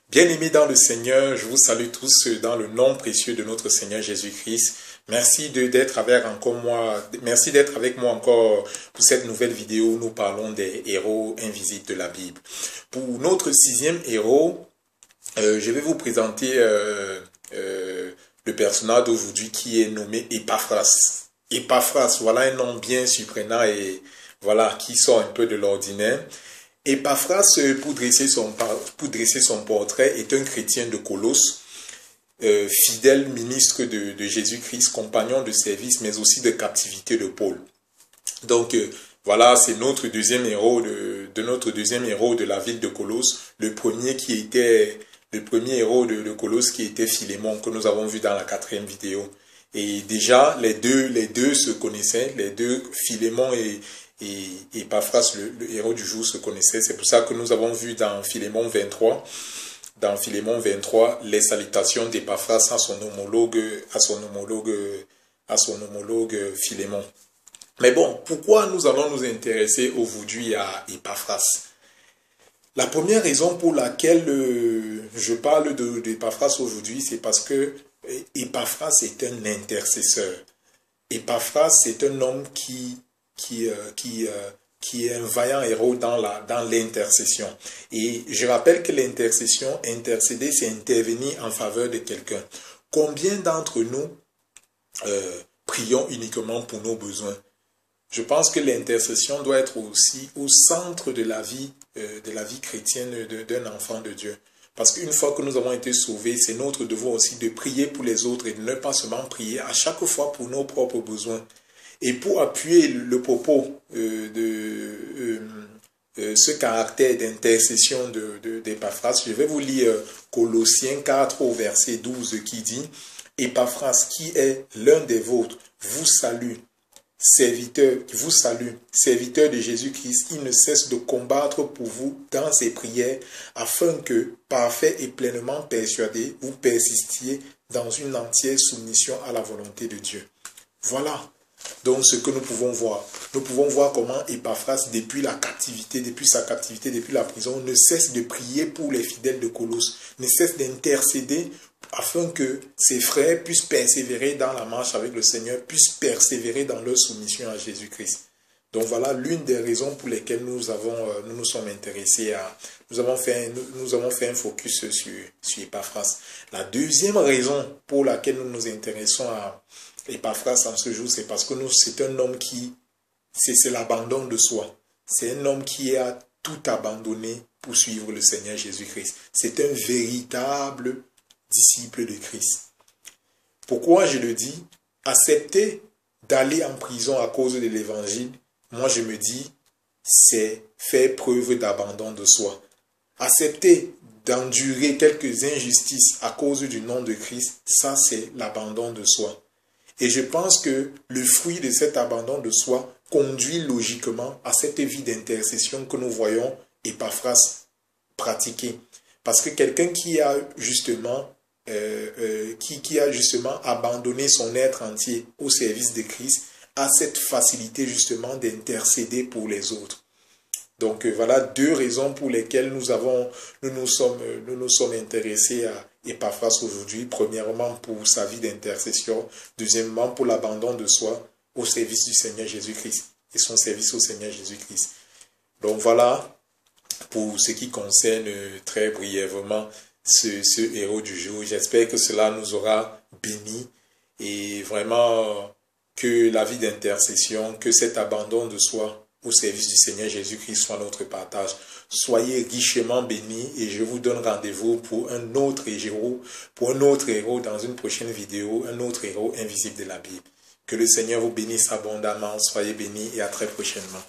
Bien-aimés dans le Seigneur, je vous salue tous dans le nom précieux de notre Seigneur Jésus-Christ. Merci d'être avec moi encore pour cette nouvelle vidéo où nous parlons des héros invisibles de la Bible. Pour notre sixième héros, je vais vous présenter le personnage d'aujourd'hui qui est nommé Épaphras. Épaphras, voilà un nom bien surprenant et voilà qui sort un peu de l'ordinaire. Épaphras, pour dresser son portrait, est un chrétien de Colosse, fidèle ministre de Jésus-Christ, compagnon de service, mais aussi de captivité de Paul. Donc, voilà, c'est notre deuxième héros de la ville de Colosse, le premier héros de Colosse qui était Philémon, que nous avons vu dans la 4e vidéo. Et déjà, les deux se connaissaient, les deux, Philémon et Épaphras, le héros du jour, se connaissaient. C'est pour ça que nous avons vu dans Philémon 23, les salutations d'Épaphras à son homologue Philémon. Mais bon, pourquoi nous allons nous intéresser aujourd'hui à Épaphras? La première raison pour laquelle je parle d'Épaphras aujourd'hui, c'est parce que Épaphras est un intercesseur. Épaphras est un homme qui est un vaillant héros dans l'intercession. Et je rappelle que l'intercession, intercéder, c'est intervenir en faveur de quelqu'un. Combien d'entre nous prions uniquement pour nos besoins? Je pense que l'intercession doit être aussi au centre de la vie chrétienne d'un enfant de Dieu. Parce qu'une fois que nous avons été sauvés, c'est notre devoir aussi de prier pour les autres et de ne pas seulement prier à chaque fois pour nos propres besoins. Et pour appuyer le propos ce caractère d'intercession d'Épaphras, je vais vous lire Colossiens 4 au verset 12 qui dit « Épaphras, qui est l'un des vôtres, vous salue, serviteur de Jésus-Christ, il ne cesse de combattre pour vous dans ses prières, afin que, parfait et pleinement persuadé, vous persistiez dans une entière soumission à la volonté de Dieu. » Voilà donc ce que nous pouvons voir. Nous pouvons voir comment Épaphras, depuis sa captivité, depuis la prison, ne cesse de prier pour les fidèles de Colosse, ne cesse d'intercéder afin que ses frères puissent persévérer dans la marche avec le Seigneur, puissent persévérer dans leur soumission à Jésus-Christ. Donc voilà l'une des raisons pour lesquelles nous nous sommes intéressés nous avons fait un focus sur Épaphras. La deuxième raison pour laquelle nous nous intéressons à Épaphras en ce jour, c'est parce que c'est un homme c'est l'abandon de soi. C'est un homme qui a tout abandonné pour suivre le Seigneur Jésus-Christ. C'est un véritable disciple de Christ. Pourquoi je le dis? Accepter d'aller en prison à cause de l'évangile, moi je me dis, c'est faire preuve d'abandon de soi. Accepter d'endurer quelques injustices à cause du nom de Christ, ça c'est l'abandon de soi. Et je pense que le fruit de cet abandon de soi conduit logiquement à cette vie d'intercession que nous voyons Épaphras pratiquer. Parce que quelqu'un qui a justement abandonné son être entier au service de Christ a cette facilité justement d'intercéder pour les autres. Donc voilà deux raisons pour lesquelles nous nous sommes intéressés à Épaphras aujourd'hui. Premièrement pour sa vie d'intercession, deuxièmement pour l'abandon de soi au service du Seigneur Jésus-Christ et son service au Seigneur Jésus-Christ. Donc voilà pour ce qui concerne très brièvement ce héros du jour. J'espère que cela nous aura bénis et vraiment que la vie d'intercession, que cet abandon de soi au service du Seigneur Jésus-Christ soit notre partage. Soyez richement bénis et je vous donne rendez-vous pour un autre héros dans une prochaine vidéo, un autre héros invisible de la Bible. Que le Seigneur vous bénisse abondamment, soyez bénis et à très prochainement.